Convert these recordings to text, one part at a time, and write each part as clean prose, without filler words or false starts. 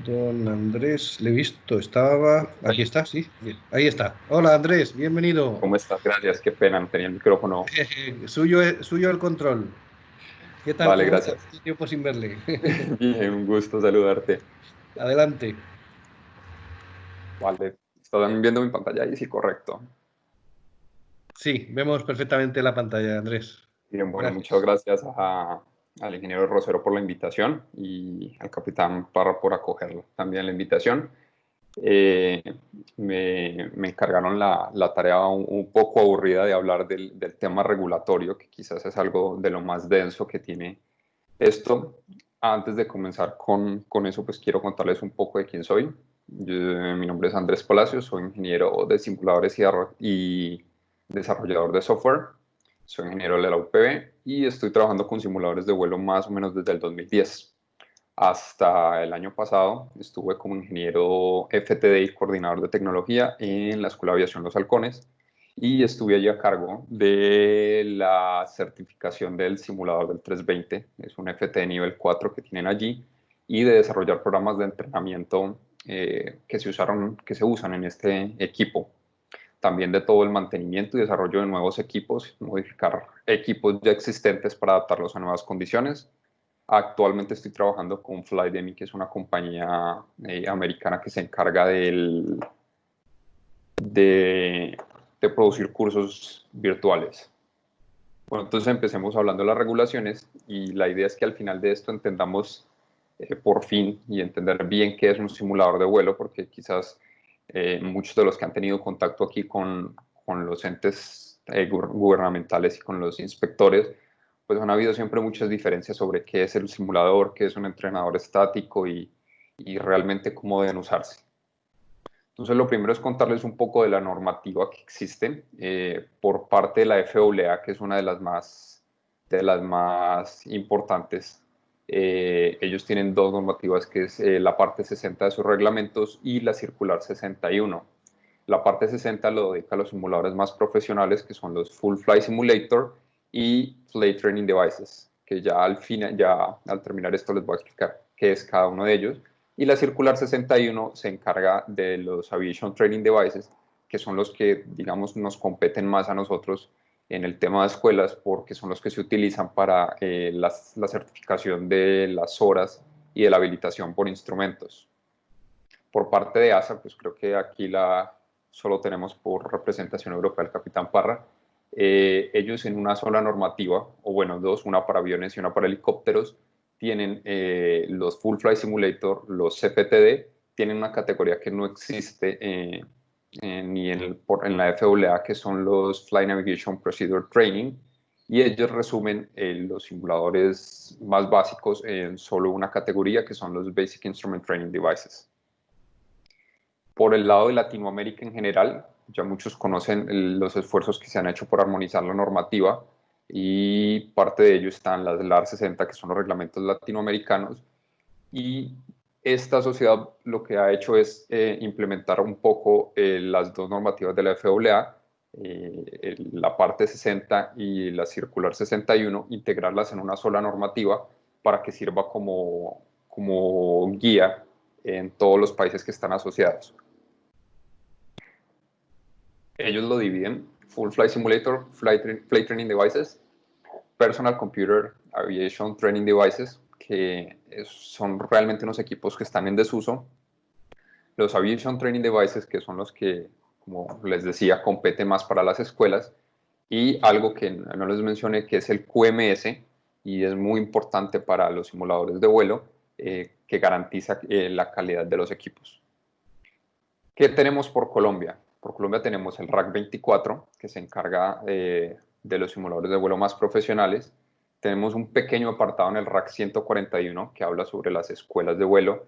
Don Andrés, le he visto, estaba... Aquí está, sí, bien, ahí está. Hola Andrés, bienvenido. ¿Cómo estás? Gracias, qué pena, no tenía el micrófono. Suyo el control. ¿Qué tal? Vale, ¿Cómo está? gracias. Tanto tiempo sin verle. Bien, un gusto saludarte. Adelante. Vale, ¿están viendo mi pantalla ahí? Sí, correcto. Sí, vemos perfectamente la pantalla, Andrés. Bien, bueno, muchas Gracias. gracias al ingeniero Rosero por la invitación y al capitán Parra por acoger también la invitación. Eh, me encargaron la tarea un poco aburrida de hablar del tema regulatorio, que quizás es algo de lo más denso que tiene esto. Antes de comenzar con eso, pues quiero contarles un poco de quién soy. Mi nombre es Andrés Palacios, soy ingeniero de simuladores y desarrollador de software. Soy ingeniero de la UPB y estoy trabajando con simuladores de vuelo más o menos desde el 2010. Hasta el año pasado estuve como ingeniero FTD, coordinador de tecnología en la Escuela de Aviación Los Halcones, y estuve allí a cargo de la certificación del simulador del 320, es un FT nivel 4 que tienen allí, y de desarrollar programas de entrenamiento que se usan en este equipo. También de todo el mantenimiento y desarrollo de nuevos equipos, modificar equipos ya existentes para adaptarlos a nuevas condiciones. Actualmente estoy trabajando con Flydemy, que es una compañía americana que se encarga de, de producir cursos virtuales. Bueno, entonces empecemos hablando de las regulaciones y la idea es que al final de esto entendamos por fin y entender bien qué es un simulador de vuelo, porque quizás muchos de los que han tenido contacto aquí con los entes gubernamentales y con los inspectores, pues han habido siempre muchas diferencias sobre qué es el simulador, qué es un entrenador estático y realmente cómo deben usarse. Entonces, lo primero es contarles un poco de la normativa que existe por parte de la FAA, que es una de las más importantes. Ellos tienen dos normativas, que es la parte 60 de sus reglamentos y la circular 61. La parte 60 lo dedica a los simuladores más profesionales, que son los Full Flight Simulator y Flight Training Devices, que ya al terminar esto les voy a explicar qué es cada uno de ellos. Y la circular 61 se encarga de los Aviation Training Devices, que son los que, digamos, nos competen más a nosotros en el tema de escuelas, porque son los que se utilizan para la certificación de las horas y de la habilitación por instrumentos. Por parte de ASA, pues creo que aquí solo tenemos por representación europea al capitán Parra. Ellos en una sola normativa, o bueno, dos, una para aviones y una para helicópteros, tienen los Full Flight Simulator, los CPTD, tienen una categoría que no existe ni en la FAA, que son los Flight Navigation Procedure Training, y ellos resumen los simuladores más básicos en solo una categoría, que son los Basic Instrument Training Devices. Por el lado de Latinoamérica en general, ya muchos conocen los esfuerzos que se han hecho por armonizar la normativa, y parte de ello están las LAR 60, que son los reglamentos latinoamericanos, y esta sociedad lo que ha hecho es implementar un poco las dos normativas de la FAA, la parte 60 y la circular 61, integrarlas en una sola normativa para que sirva como guía en todos los países que están asociados. Ellos lo dividen: Full Flight Simulator, Flight Training Devices, Personal Computer Aviation Training Devices, que son realmente unos equipos que están en desuso. Los Aviation Training Devices, que son los que, como les decía, competen más para las escuelas. Y algo que no les mencioné, que es el QMS, y es muy importante para los simuladores de vuelo, que garantiza la calidad de los equipos. ¿Qué tenemos por Colombia? Por Colombia tenemos el RAC 24, que se encarga de los simuladores de vuelo más profesionales. Tenemos un pequeño apartado en el RAC 141 que habla sobre las escuelas de vuelo,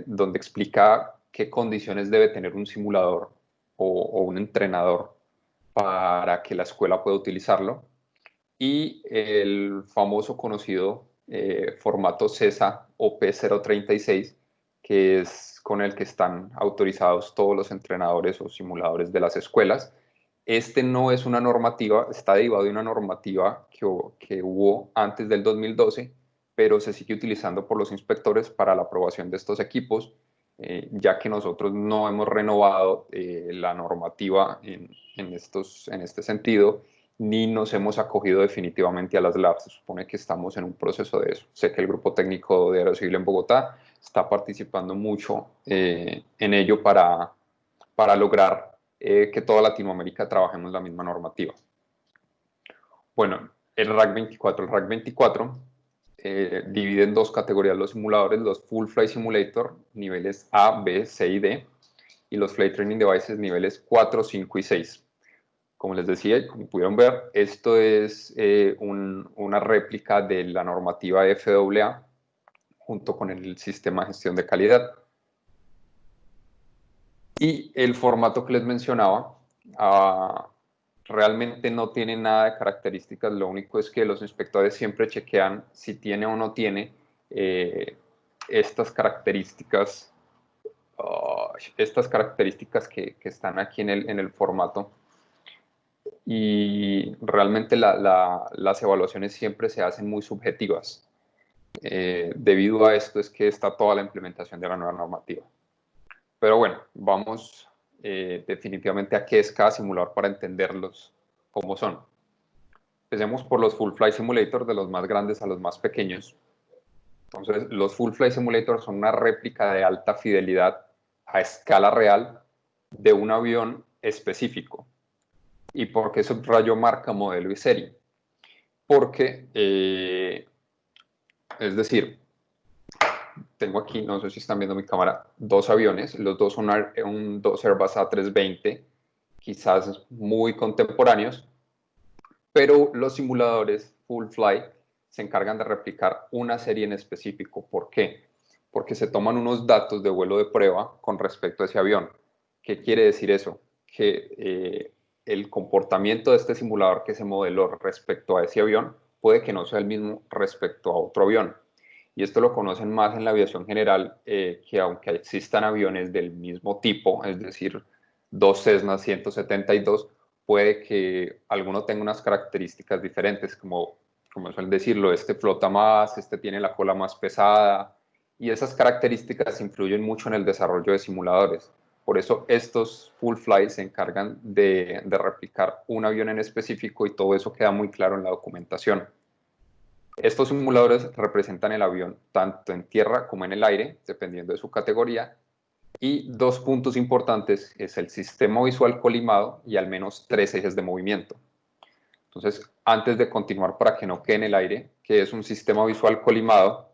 donde explica qué condiciones debe tener un simulador o un entrenador para que la escuela pueda utilizarlo. Y el famoso conocido formato CESA o P036, que es con el que están autorizados todos los entrenadores o simuladores de las escuelas. Este no es una normativa, está derivado de una normativa que hubo antes del 2012, pero se sigue utilizando por los inspectores para la aprobación de estos equipos, ya que nosotros no hemos renovado la normativa en este sentido, ni nos hemos acogido definitivamente a las LAB. Se supone que estamos en un proceso de eso. Sé que el Grupo Técnico de Aerocivil en Bogotá está participando mucho en ello para lograr que toda Latinoamérica trabajemos la misma normativa. Bueno, el RAC 24. El RAC 24 divide en dos categorías los simuladores: los Full Flight Simulator, niveles A, B, C y D, y los Flight Training Devices, niveles 4, 5 y 6. Como les decía, y como pudieron ver, esto es una réplica de la normativa FAA junto con el sistema de gestión de calidad. Y el formato que les mencionaba realmente no tiene nada de características. Lo único es que los inspectores siempre chequean si tiene o no tiene estas características que están aquí en el formato. Y realmente las evaluaciones siempre se hacen muy subjetivas. Debido a esto es que está toda la implementación de la nueva normativa. Pero bueno, vamos definitivamente a qué es cada simulador para entenderlos cómo son. Empecemos por los Full Flight Simulator, de los más grandes a los más pequeños. Entonces, los Full Flight Simulator son una réplica de alta fidelidad a escala real de un avión específico. ¿Y por qué subrayo marca, modelo y serie? Porque, es decir, tengo aquí, no sé si están viendo mi cámara, dos aviones. Los dos son dos Airbus A320, quizás muy contemporáneos, pero los simuladores Full Flight se encargan de replicar una serie en específico. ¿Por qué? Porque se toman unos datos de vuelo de prueba con respecto a ese avión. ¿Qué quiere decir eso? Que el comportamiento de este simulador que se modeló respecto a ese avión puede que no sea el mismo respecto a otro avión. Y esto lo conocen más en la aviación general, que aunque existan aviones del mismo tipo, es decir, dos Cessna 172, puede que alguno tenga unas características diferentes, como suelen decirlo, este flota más, este tiene la cola más pesada, y esas características influyen mucho en el desarrollo de simuladores. Por eso estos Full Flight se encargan de replicar un avión en específico, y todo eso queda muy claro en la documentación. Estos simuladores representan el avión tanto en tierra como en el aire, dependiendo de su categoría. Y dos puntos importantes es el sistema visual colimado y al menos 3 ejes de movimiento. Entonces, antes de continuar, para que no quede en el aire, ¿qué es un sistema visual colimado?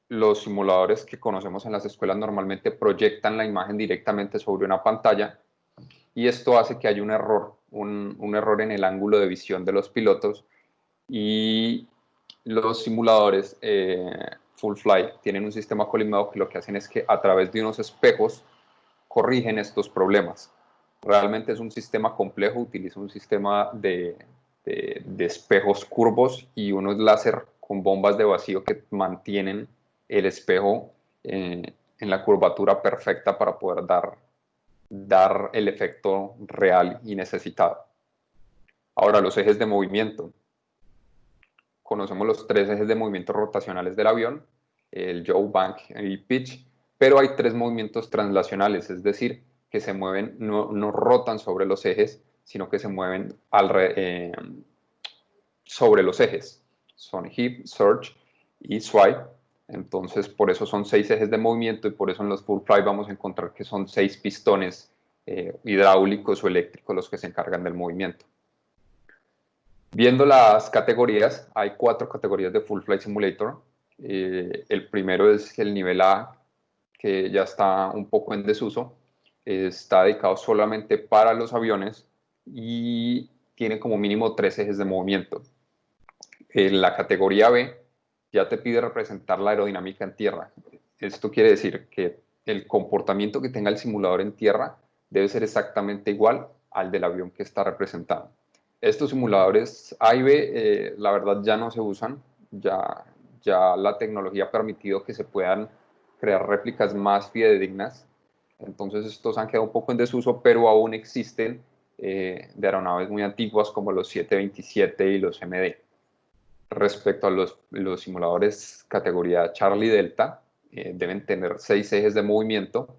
Los simuladores que conocemos en las escuelas normalmente proyectan la imagen directamente sobre una pantalla, y esto hace que haya un error en el ángulo de visión de los pilotos, y los simuladores Full Flight tienen un sistema colimado que lo que hacen es que a través de unos espejos corrigen estos problemas. Realmente es un sistema complejo, utiliza un sistema de espejos curvos y unos láser con bombas de vacío que mantienen el espejo en la curvatura perfecta para poder dar el efecto real y necesitado. Ahora, los ejes de movimiento. Conocemos los 3 ejes de movimiento rotacionales del avión, el yaw, bank y pitch, pero hay 3 movimientos translacionales, es decir, que se mueven, no rotan sobre los ejes, sino que se mueven sobre los ejes. Son hip, surge y swipe. Entonces, por eso son 6 ejes de movimiento, y por eso en los Full Flight vamos a encontrar que son 6 pistones hidráulicos o eléctricos los que se encargan del movimiento. Viendo las categorías, hay 4 categorías de Full Flight Simulator. El primero es el nivel A, que ya está un poco en desuso. Está dedicado solamente para los aviones y tiene como mínimo 3 ejes de movimiento. En la categoría B ya te pide representar la aerodinámica en tierra. Esto quiere decir que el comportamiento que tenga el simulador en tierra debe ser exactamente igual al del avión que está representando. Estos simuladores A y B, la verdad, ya no se usan. Ya la tecnología ha permitido que se puedan crear réplicas más fidedignas. Entonces estos han quedado un poco en desuso, pero aún existen de aeronaves muy antiguas como los 727 y los MD. respecto a los simuladores categoría Charlie Delta, deben tener 6 ejes de movimiento.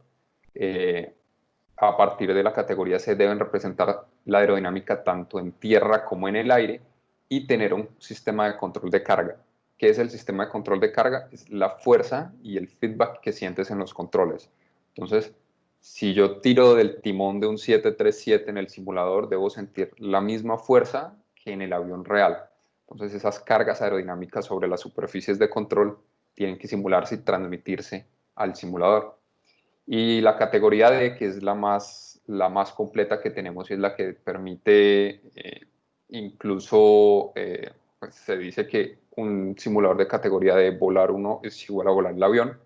A partir de la categoría C deben representar la aerodinámica tanto en tierra como en el aire y tener un sistema de control de carga. ¿Qué es el sistema de control de carga? Es la fuerza y el feedback que sientes en los controles. Entonces, si yo tiro del timón de un 737 en el simulador, debo sentir la misma fuerza que en el avión real. Entonces, esas cargas aerodinámicas sobre las superficies de control tienen que simularse y transmitirse al simulador. Y la categoría D, que es la más completa que tenemos, y es la que permite incluso, pues se dice que un simulador de categoría D, volar uno es igual a volar el avión.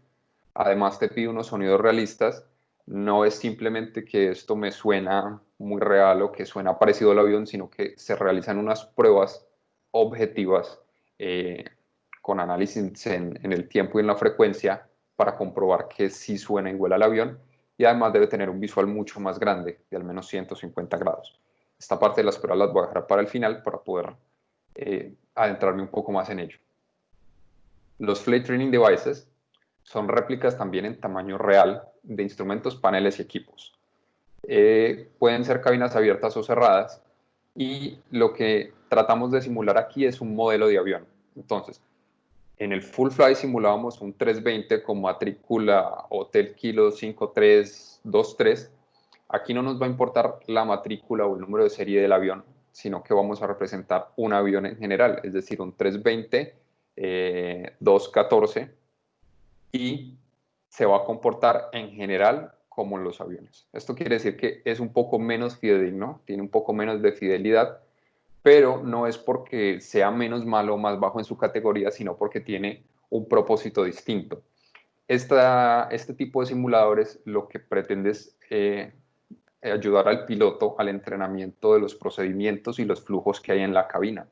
Además te pide unos sonidos realistas. No es simplemente que esto me suena muy real o que suena parecido al avión, sino que se realizan unas pruebas objetivas con análisis en el tiempo y en la frecuencia para comprobar que sí suena igual al avión, y además debe tener un visual mucho más grande, de al menos 150 grados. Esta parte de las pruebas las voy a dejar para el final para poder adentrarme un poco más en ello. Los Flight Training Devices son réplicas también en tamaño real de instrumentos, paneles y equipos. Pueden ser cabinas abiertas o cerradas, y lo que tratamos de simular aquí es un modelo de avión. Entonces, en el Full Fly simulábamos un 320 con matrícula Hotel Kilo 5323. Aquí no nos va a importar la matrícula o el número de serie del avión, sino que vamos a representar un avión en general, es decir, un 320 214, y se va a comportar en general como los aviones. Esto quiere decir que es un poco menos fidedigno, tiene un poco menos de fidelidad, pero no es porque sea menos malo o más bajo en su categoría, sino porque tiene un propósito distinto. Este tipo de simuladores lo que pretende es ayudar al piloto al entrenamiento de los procedimientos y los flujos que hay en la cabina.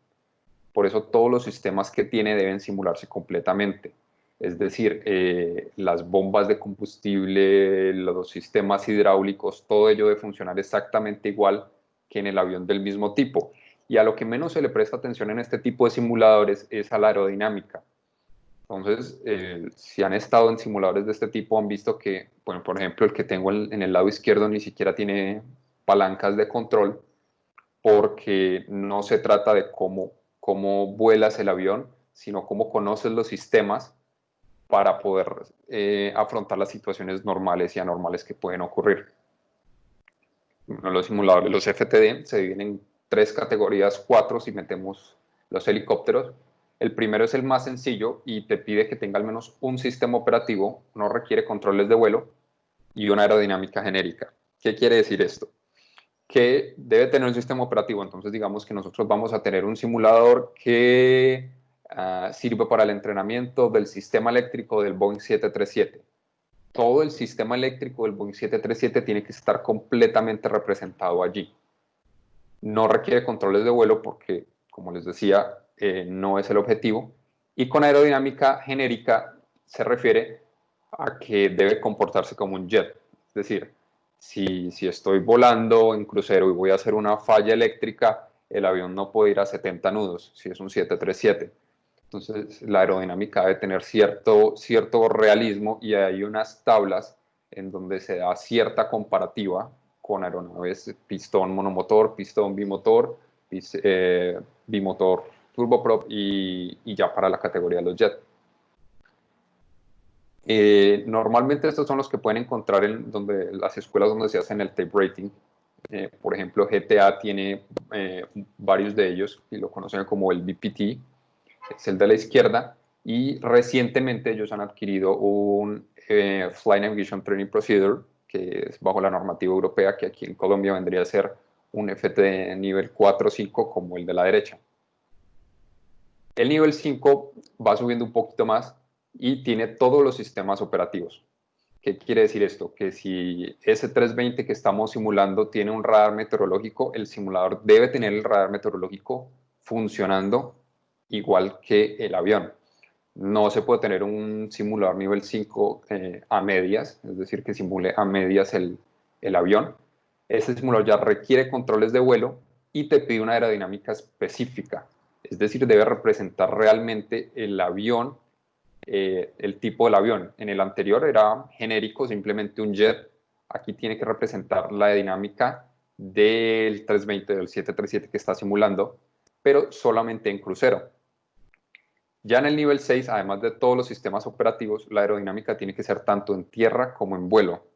Por eso todos los sistemas que tiene deben simularse completamente. Es decir, las bombas de combustible, los sistemas hidráulicos, todo ello debe funcionar exactamente igual que en el avión del mismo tipo. Y a lo que menos se le presta atención en este tipo de simuladores es a la aerodinámica. Entonces, si han estado en simuladores de este tipo, han visto que, bueno, por ejemplo, el que tengo en el lado izquierdo ni siquiera tiene palancas de control, porque no se trata de cómo vuelas el avión, sino cómo conoces los sistemas para poder afrontar las situaciones normales y anormales que pueden ocurrir. Bueno, los simuladores, los FTD, se dividen en 3 categorías, 4 si metemos los helicópteros. El primero es el más sencillo y te pide que tenga al menos un sistema operativo, no requiere controles de vuelo y una aerodinámica genérica. ¿Qué quiere decir esto? Que debe tener un sistema operativo. Entonces, digamos que nosotros vamos a tener un simulador que sirve para el entrenamiento del sistema eléctrico del Boeing 737. Todo el sistema eléctrico del Boeing 737 tiene que estar completamente representado allí. No requiere controles de vuelo porque, como les decía, no es el objetivo. Y con aerodinámica genérica se refiere a que debe comportarse como un jet. Es decir, si estoy volando en crucero y voy a hacer una falla eléctrica, el avión no puede ir a 70 nudos si es un 737. Entonces, la aerodinámica debe tener cierto realismo, y hay unas tablas en donde se da cierta comparativa con aeronaves pistón monomotor, pistón bimotor, bimotor turboprop y ya para la categoría de los jets. Normalmente estos son los que pueden encontrar en las escuelas donde se hacen el tape rating. Por ejemplo, GTA tiene varios de ellos y lo conocen como el BPT, es el de la izquierda, y recientemente ellos han adquirido un Flight Navigation Training Procedure, que es bajo la normativa europea, que aquí en Colombia vendría a ser un FT nivel 4 o 5 como el de la derecha. El nivel 5 va subiendo un poquito más y tiene todos los sistemas operativos. ¿Qué quiere decir esto? Que si ese 320 que estamos simulando tiene un radar meteorológico, el simulador debe tener el radar meteorológico funcionando igual que el avión. No se puede tener un simulador nivel 5 a medias, es decir, que simule a medias el avión. Este simulador ya requiere controles de vuelo y te pide una aerodinámica específica. Es decir, debe representar realmente el avión, el tipo del avión. En el anterior era genérico, simplemente un jet. Aquí tiene que representar la dinámica del 320, del 737 que está simulando, pero solamente en crucero. Ya en el nivel 6, además de todos los sistemas operativos, la aerodinámica tiene que ser tanto en tierra como en vuelo.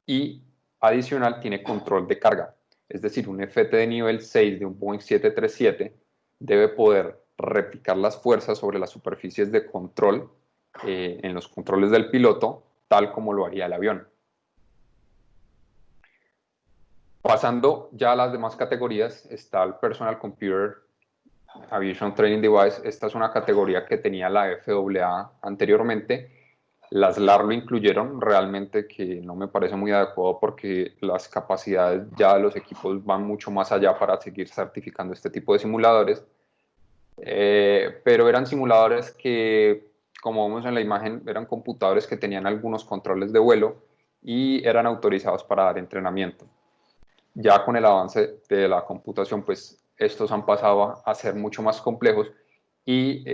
Y adicional tiene control de carga. Es decir, un FT de nivel 6 de un Boeing 737 debe poder replicar las fuerzas sobre las superficies de control en los controles del piloto, tal como lo haría el avión. Pasando ya a las demás categorías, está el Personal Computer Aviation Training Device. Esta es una categoría que tenía la FAA anteriormente. Las LAR lo incluyeron, realmente que no me parece muy adecuado porque las capacidades ya de los equipos van mucho más allá para seguir certificando este tipo de simuladores. Pero eran simuladores que, como vemos en la imagen, eran computadores que tenían algunos controles de vuelo y eran autorizados para dar entrenamiento. Ya con el avance de la computación, pues estos han pasado a ser mucho más complejos y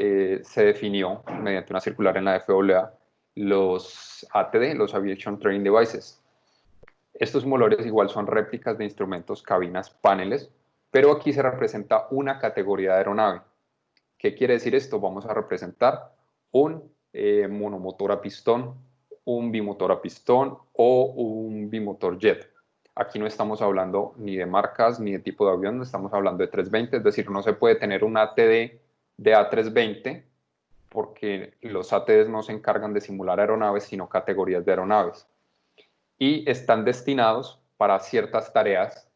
se definió mediante una circular en la FAA los ATD, los Aviation Training Devices. Estos simuladores igual son réplicas de instrumentos, cabinas, paneles, pero aquí se representa una categoría de aeronave. ¿Qué quiere decir esto? Vamos a representar un monomotor a pistón, un bimotor a pistón o un bimotor jet. Aquí no estamos hablando ni de marcas ni de tipo de avión, no estamos hablando de 320, es decir, no se puede tener un ATD de A320 porque los ATDs no se encargan de simular aeronaves, sino categorías de aeronaves. Y están destinados para ciertas tareas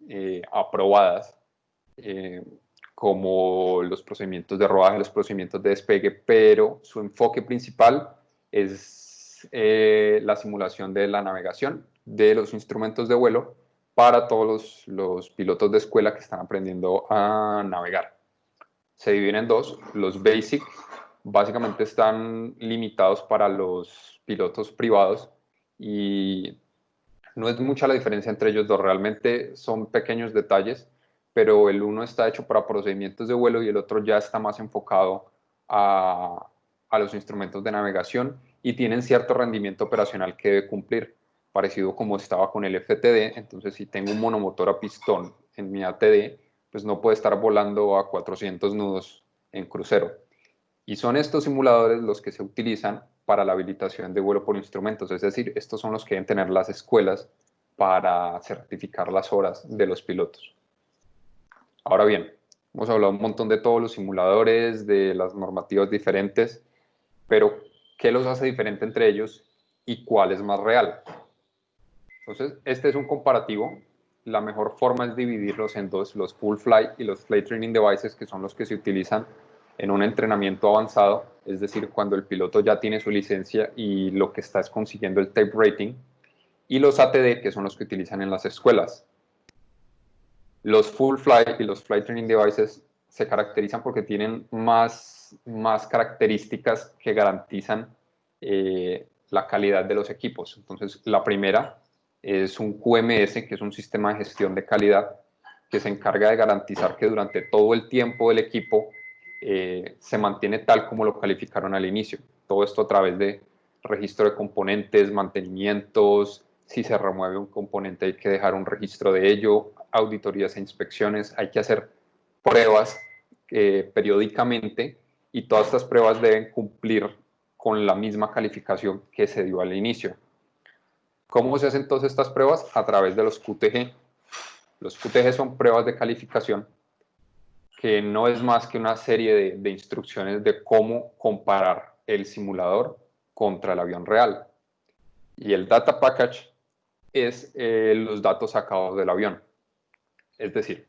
aprobadas, como los procedimientos de rodaje, los procedimientos de despegue, pero su enfoque principal es la simulación de la navegación de los instrumentos de vuelo para todos los pilotos de escuela que están aprendiendo a navegar. Se dividen en dos. Los Basic básicamente están limitados para los pilotos privados y no es mucha la diferencia entre ellos dos, realmente son pequeños detalles, pero el uno está hecho para procedimientos de vuelo y el otro ya está más enfocado a los instrumentos de navegación y tienen cierto rendimiento operacional que debe cumplir, parecido como estaba con el FTD. Entonces, si tengo un monomotor a pistón en mi ATD, pues no puede estar volando a 400 nudos en crucero. Y son estos simuladores los que se utilizan para la habilitación de vuelo por instrumentos, es decir, estos son los que deben tener las escuelas para certificar las horas de los pilotos. Ahora bien, hemos hablado un montón de todos los simuladores, de las normativas diferentes, pero ¿qué los hace diferente entre ellos y cuál es más real? Entonces, este es un comparativo. La mejor forma es dividirlos en dos, los full flight y los flight training devices, que son los que se utilizan en un entrenamiento avanzado, es decir, cuando el piloto ya tiene su licencia y lo que está es consiguiendo el type rating, y los ATD, que son los que utilizan en las escuelas. Los full flight y los flight training devices se caracterizan porque tienen más características que garantizan la calidad de los equipos. Entonces, la primera es un QMS, que es un sistema de gestión de calidad que se encarga de garantizar que durante todo el tiempo del equipo se mantiene tal como lo calificaron al inicio. Todo esto a través de registro de componentes, mantenimientos, si se remueve un componente hay que dejar un registro de ello, auditorías e inspecciones, hay que hacer pruebas periódicamente y todas estas pruebas deben cumplir con la misma calificación que se dio al inicio. ¿Cómo se hacen todas estas pruebas? A través de los QTG. Los QTG son pruebas de calificación que no es más que una serie de instrucciones de cómo comparar el simulador contra el avión real. Y el data package es los datos sacados del avión. Es decir,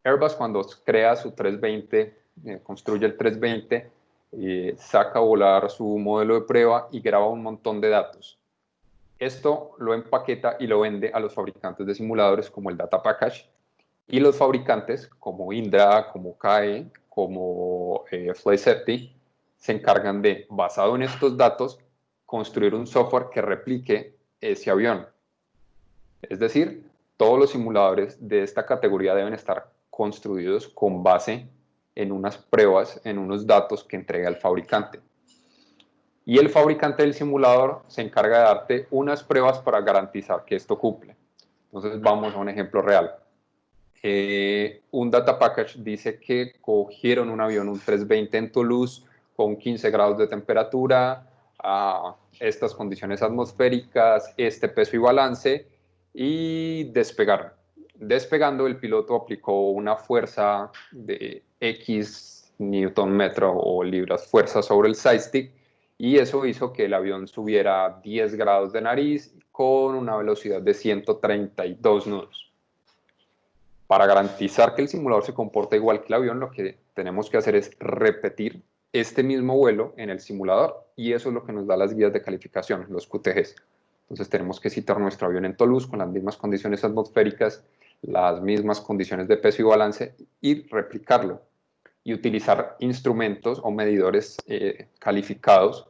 Airbus cuando crea su 320, construye el 320, saca a volar su modelo de prueba y graba un montón de datos. Esto lo empaqueta y lo vende a los fabricantes de simuladores como el Data Package, y los fabricantes como Indra, como CAE, como FlightSafety se encargan de, basado en estos datos, construir un software que replique ese avión. Es decir, todos los simuladores de esta categoría deben estar construidos con base en unas pruebas, en unos datos que entrega el fabricante. Y el fabricante del simulador se encarga de darte unas pruebas para garantizar que esto cumple. Entonces vamos a un ejemplo real. Un data package dice que cogieron un avión, un 320 en Toulouse, con 15 grados de temperatura, a estas condiciones atmosféricas, este peso y balance, y despegaron. Despegando, el piloto aplicó una fuerza de X newton metro o libras fuerza sobre el side stick, y eso hizo que el avión subiera 10 grados de nariz con una velocidad de 132 nudos. Para garantizar que el simulador se comporta igual que el avión, lo que tenemos que hacer es repetir este mismo vuelo en el simulador, y eso es lo que nos da las guías de calificación, los QTGs. Entonces tenemos que citar nuestro avión en Toulouse con las mismas condiciones atmosféricas, las mismas condiciones de peso y balance, y replicarlo y utilizar instrumentos o medidores calificados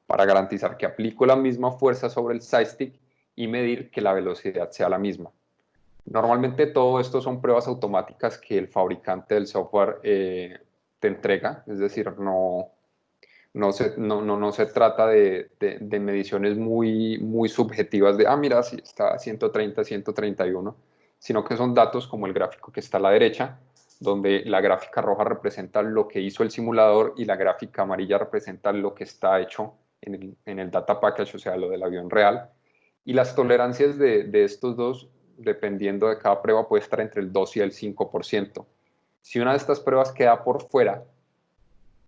para garantizar que aplico la misma fuerza sobre el side stick y medir que la velocidad sea la misma. Normalmente todo esto son pruebas automáticas que el fabricante del software te entrega, es decir, no se trata de mediciones muy subjetivas de, mira, si está a 130, 131, sino que son datos como el gráfico que está a la derecha, donde la gráfica roja representa lo que hizo el simulador y la gráfica amarilla representa lo que está hecho en el data package, o sea, lo del avión real. Y las tolerancias de estos dos, dependiendo de cada prueba, puede estar entre el 2 y el 5%. Si una de estas pruebas queda por fuera,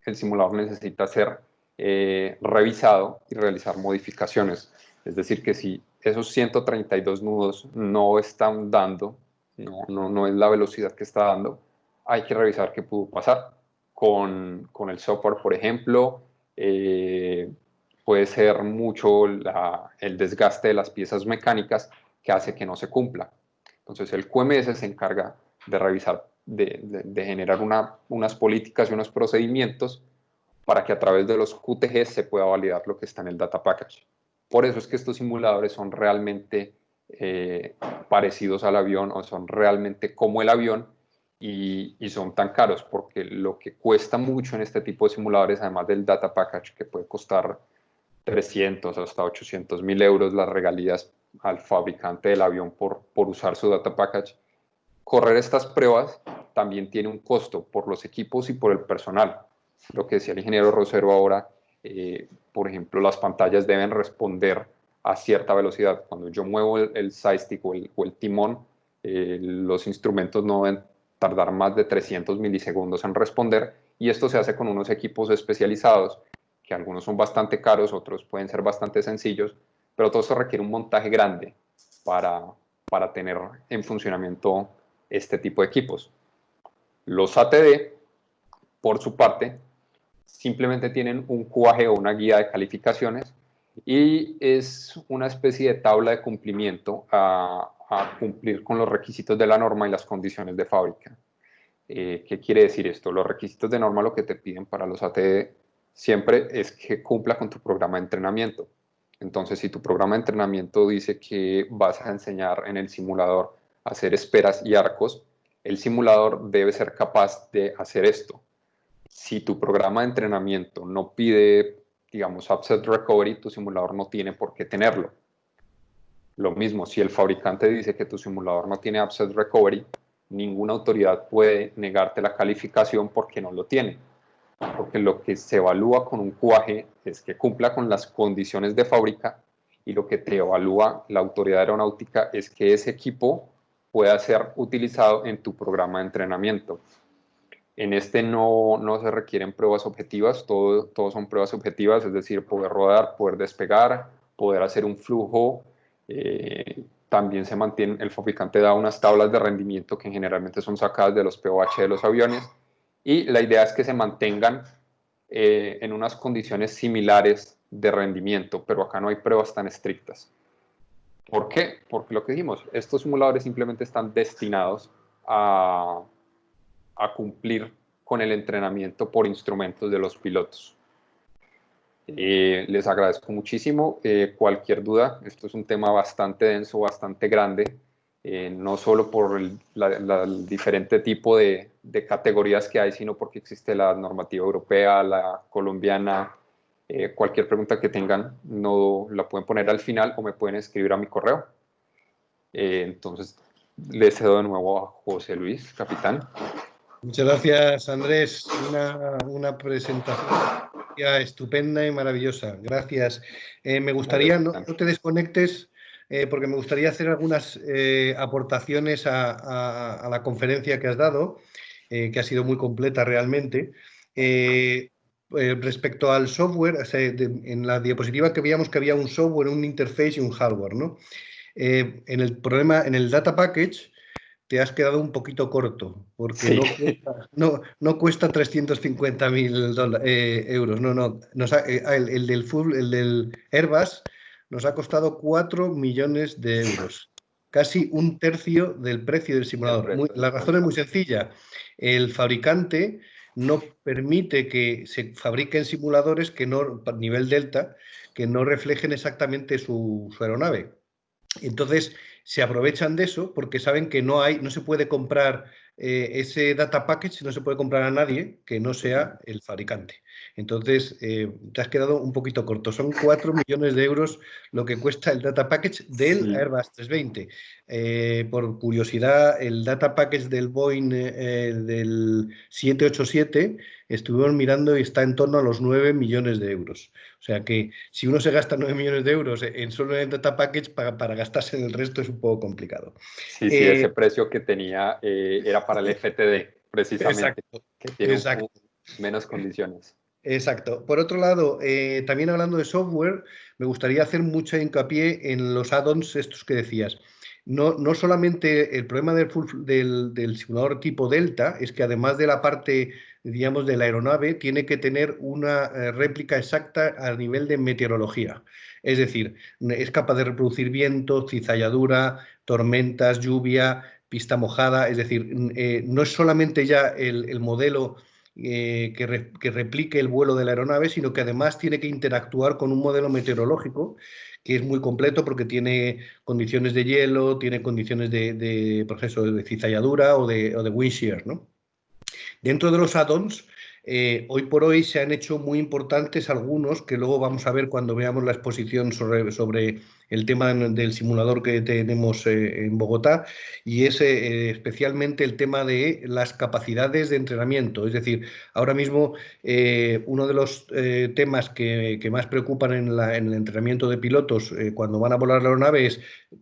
el simulador necesita ser revisado y realizar modificaciones. Es decir, que si esos 132 nudos no están dando, no es la velocidad que está dando, hay que revisar qué pudo pasar. Con el software, por ejemplo, puede ser mucho el desgaste de las piezas mecánicas que hace que no se cumpla. Entonces el QMS se encarga de revisar, de generar unas políticas y unos procedimientos para que a través de los QTGs se pueda validar lo que está en el data package. Por eso es que estos simuladores son realmente parecidos al avión, o son realmente como el avión, y son tan caros, porque lo que cuesta mucho en este tipo de simuladores, además del data package, que puede costar 300 hasta 800.000 euros las regalías al fabricante del avión por usar su data package, correr estas pruebas también tiene un costo por los equipos y por el personal. Lo que decía el ingeniero Rosero ahora, por ejemplo, las pantallas deben responder a cierta velocidad. Cuando yo muevo el side stick o el timón, los instrumentos no deben tardar más de 300 milisegundos en responder, y esto se hace con unos equipos especializados, que algunos son bastante caros, otros pueden ser bastante sencillos, pero todo eso requiere un montaje grande para tener en funcionamiento este tipo de equipos. Los ATD, por su parte, simplemente tienen un QAG o una guía de calificaciones, y es una especie de tabla de cumplimiento a cumplir con los requisitos de la norma y las condiciones de fábrica. ¿Qué quiere decir esto? Los requisitos de norma lo que te piden para los ATD siempre es que cumpla con tu programa de entrenamiento. Entonces, si tu programa de entrenamiento dice que vas a enseñar en el simulador a hacer esperas y arcos, el simulador debe ser capaz de hacer esto. Si tu programa de entrenamiento no pide, digamos, upset recovery, tu simulador no tiene por qué tenerlo. Lo mismo, si el fabricante dice que tu simulador no tiene upset recovery, ninguna autoridad puede negarte la calificación porque no lo tiene. Porque lo que se evalúa con un QAG es que cumpla con las condiciones de fábrica, y lo que te evalúa la autoridad aeronáutica es que ese equipo pueda ser utilizado en tu programa de entrenamiento. En este no se requieren pruebas objetivas, todo son pruebas objetivas, es decir, poder rodar, poder despegar, poder hacer un flujo. También se mantiene, el fabricante da unas tablas de rendimiento que generalmente son sacadas de los POH de los aviones, y la idea es que se mantengan en unas condiciones similares de rendimiento, pero acá no hay pruebas tan estrictas. ¿Por qué? Porque lo que dijimos, estos simuladores simplemente están destinados a cumplir con el entrenamiento por instrumentos de los pilotos. Les agradezco muchísimo. Cualquier duda, esto es un tema bastante denso, bastante grande. no solo por el diferente tipo de categorías que hay, sino porque existe la normativa europea, la colombiana. Cualquier pregunta que tengan, no la pueden poner al final o me pueden escribir a mi correo. Entonces, le cedo de nuevo a José Luis, capitán. Muchas gracias, Andrés. Una presentación estupenda y maravillosa. Gracias. Me gustaría, no te desconectes, porque me gustaría hacer algunas aportaciones a la conferencia que has dado, que ha sido muy completa realmente. Respecto al software, o sea, en la diapositiva que veíamos que había un software, un interface y un hardware, ¿no? En el data package te has quedado un poquito corto, porque sí. no cuesta 350.000 euros. No. El del Airbus nos ha costado 4 millones de euros. Casi un tercio del precio del simulador. La razón es muy sencilla. El fabricante no permite que se fabriquen simuladores que no, a nivel Delta, que no reflejen exactamente su aeronave. Entonces, se aprovechan de eso porque saben que no se puede comprar ese data package, no se puede comprar a nadie que no sea el fabricante. Entonces, te has quedado un poquito corto. Son 4 millones de euros lo que cuesta el data package del Airbus 320. Por curiosidad, el data package del Boeing del 787 estuvimos mirando y está en torno a los 9 millones de euros. O sea que si uno se gasta 9 millones de euros en solo en el data package, para gastarse en el resto es un poco complicado. Sí, ese precio que tenía era para el FTD, precisamente, Exacto, que tiene menos condiciones. Exacto. Por otro lado, también hablando de software, me gustaría hacer mucho hincapié en los add-ons estos que decías. No solamente el problema del simulador tipo Delta es que además de la parte, digamos, de la aeronave, tiene que tener una réplica exacta a nivel de meteorología. Es decir, es capaz de reproducir viento, cizalladura, tormentas, lluvia, pista mojada. Es decir, no es solamente ya el modelo que replique el vuelo de la aeronave, sino que además tiene que interactuar con un modelo meteorológico que es muy completo porque tiene condiciones de hielo, tiene condiciones por ejemplo, de cizalladura o de wind shear, ¿no? Dentro de los add-ons, hoy por hoy se han hecho muy importantes algunos que luego vamos a ver cuando veamos la exposición sobre el tema del simulador que tenemos en Bogotá, y es especialmente el tema de las capacidades de entrenamiento. Es decir, ahora mismo uno de los temas que más preocupan en el entrenamiento de pilotos cuando van a volar la aeronave es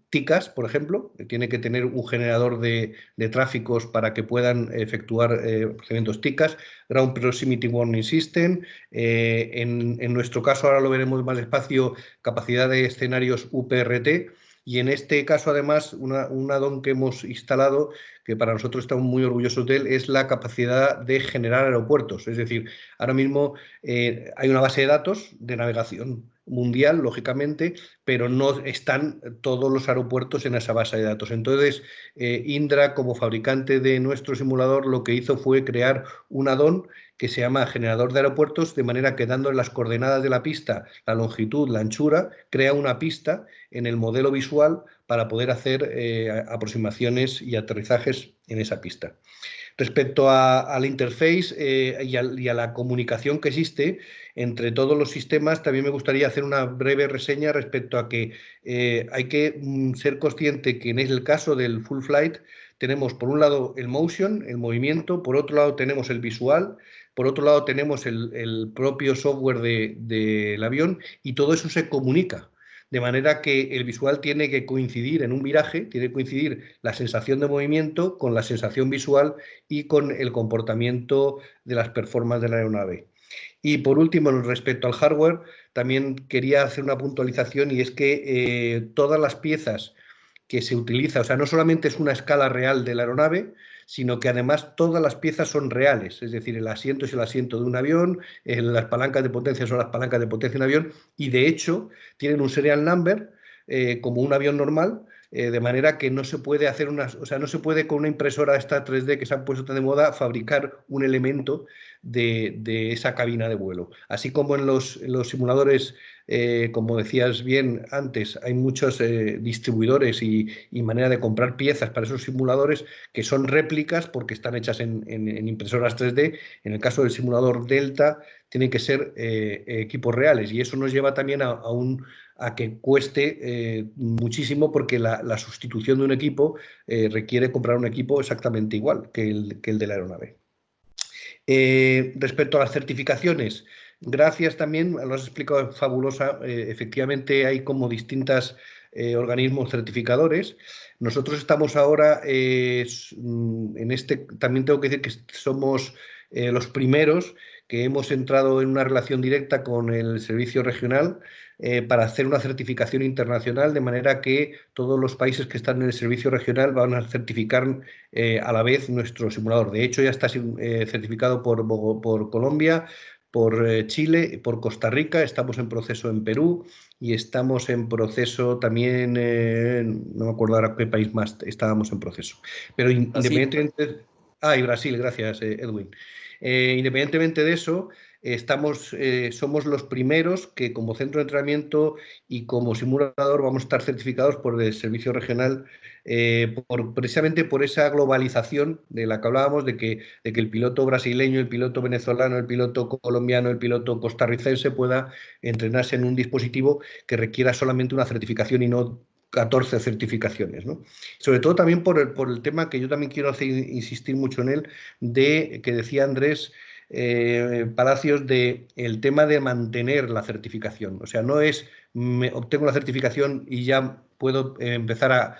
TICAS, por ejemplo, que tiene que tener un generador de tráficos para que puedan efectuar procedimientos TICAS, Ground Proximity Warning System, en nuestro caso, ahora lo veremos más despacio, capacidad de escenarios UPRT, y en este caso, además, un add-on que hemos instalado, que para nosotros estamos muy orgullosos de él, es la capacidad de generar aeropuertos. Es decir, ahora mismo hay una base de datos de navegación mundial, lógicamente, pero no están todos los aeropuertos en esa base de datos. Entonces, Indra, como fabricante de nuestro simulador, lo que hizo fue crear un add-on que se llama generador de aeropuertos, de manera que dando las coordenadas de la pista, la longitud, la anchura, crea una pista en el modelo visual para poder hacer aproximaciones y aterrizajes en esa pista. Respecto a la interface y a la comunicación que existe entre todos los sistemas, también me gustaría hacer una breve reseña respecto a que hay que ser consciente que en el caso del full flight tenemos por un lado el motion, el movimiento, por otro lado tenemos el visual, por otro lado tenemos el propio software del avión, y todo eso se comunica. De manera que el visual tiene que coincidir en un viraje, tiene que coincidir la sensación de movimiento con la sensación visual y con el comportamiento de las performances de la aeronave. Y por último, respecto al hardware, también quería hacer una puntualización, y es que todas las piezas que se utiliza, o sea, no solamente es una escala real de la aeronave, sino que además todas las piezas son reales, es decir, el asiento es el asiento de un avión, las palancas de potencia son las palancas de potencia de un avión, y de hecho tienen un serial number como un avión normal, de manera que no se puede hacer no se puede con una impresora esta 3D que se han puesto tan de moda fabricar un elemento de esa cabina de vuelo. Así como en los simuladores, como decías bien antes, hay muchos distribuidores y manera de comprar piezas para esos simuladores que son réplicas porque están hechas en impresoras 3D. En el caso del simulador Delta, tienen que ser equipos reales, y eso nos lleva también a que cueste muchísimo, porque la sustitución de un equipo requiere comprar un equipo exactamente igual que el de la aeronave. Respecto a las certificaciones, gracias también, lo has explicado fabulosa, efectivamente hay como distintos organismos certificadores. Nosotros estamos ahora en este, también tengo que decir que somos los primeros que hemos entrado en una relación directa con el servicio regional para hacer una certificación internacional, de manera que todos los países que están en el servicio regional van a certificar a la vez nuestro simulador. De hecho, ya está certificado por Colombia, por Chile, por Costa Rica, estamos en proceso en Perú y estamos en proceso también, no me acuerdo ahora qué país más estábamos en proceso. Pero Brasil. independientemente... Ah, y Brasil, gracias, Edwin. Independientemente de eso, somos los primeros que como centro de entrenamiento y como simulador vamos a estar certificados por el Servicio Regional, precisamente por esa globalización de la que hablábamos, de que el piloto brasileño, el piloto venezolano, el piloto colombiano, el piloto costarricense pueda entrenarse en un dispositivo que requiera solamente una certificación y no 14 certificaciones, ¿no? Sobre todo también por el tema que yo también quiero insistir mucho en él, de que decía Andrés Palacios, de el tema de mantener la certificación. O sea, no es obtengo la certificación y ya puedo empezar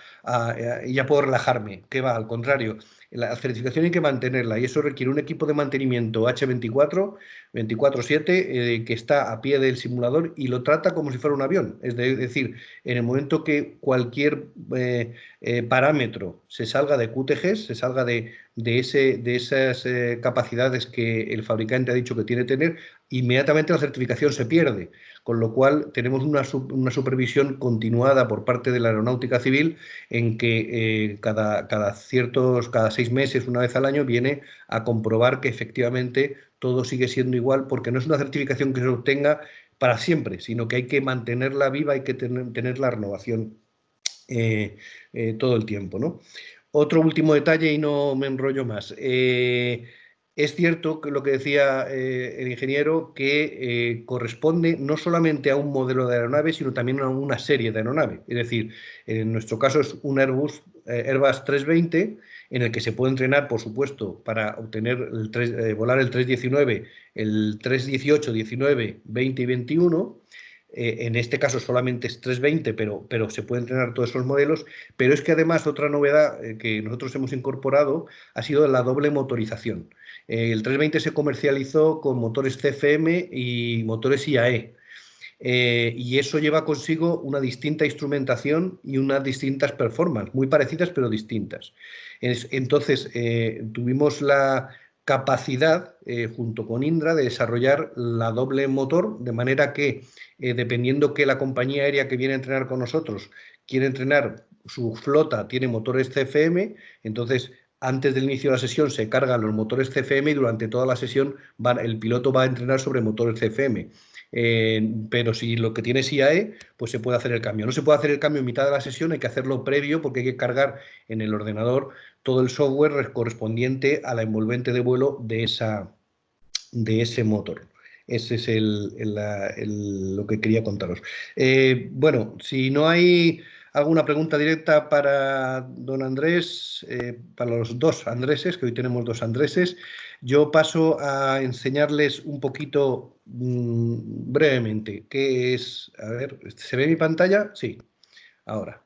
y ya puedo relajarme. Que va, al contrario, la certificación hay que mantenerla, y eso requiere un equipo de mantenimiento H24, 24/7, que está a pie del simulador y lo trata como si fuera un avión. Es decir, en el momento que cualquier parámetro se salga de QTGs, se salga de esas capacidades que el fabricante ha dicho que tiene que tener, inmediatamente la certificación se pierde, con lo cual tenemos una supervisión continuada por parte de la Aeronáutica Civil, en que cada 6 meses, una vez al año, viene a comprobar que efectivamente todo sigue siendo igual, porque no es una certificación que se obtenga para siempre, sino que hay que mantenerla viva, hay que tener la renovación todo el tiempo, ¿no? Otro último detalle, y no me enrollo más. Es cierto que lo que decía el ingeniero, que corresponde no solamente a un modelo de aeronave, sino también a una serie de aeronave. Es decir, en nuestro caso es un Airbus 320, en el que se puede entrenar, por supuesto, para obtener volar el 319, el 318, 19, 20 y 21. En este caso solamente es 320, pero se puede entrenar todos esos modelos. Pero es que además otra novedad que nosotros hemos incorporado ha sido la doble motorización. El 320 se comercializó con motores CFM y motores IAE. Y eso lleva consigo una distinta instrumentación y unas distintas performances, muy parecidas pero distintas. Entonces, tuvimos la capacidad, junto con Indra, de desarrollar la doble motor, de manera que, dependiendo que la compañía aérea que viene a entrenar con nosotros quiere entrenar, su flota tiene motores CFM, entonces antes del inicio de la sesión se cargan los motores CFM y durante toda la sesión el piloto va a entrenar sobre motores CFM. Pero si lo que tiene es IAE, pues se puede hacer el cambio. No se puede hacer el cambio en mitad de la sesión, hay que hacerlo previo, porque hay que cargar en el ordenador todo el software correspondiente a la envolvente de vuelo de ese motor. Ese es lo que quería contaros. Bueno, si no hay alguna pregunta directa para don Andrés, para los dos Andreses, que hoy tenemos dos Andreses, yo paso a enseñarles un poquito brevemente qué es. A ver, ¿se ve mi pantalla? Sí, ahora.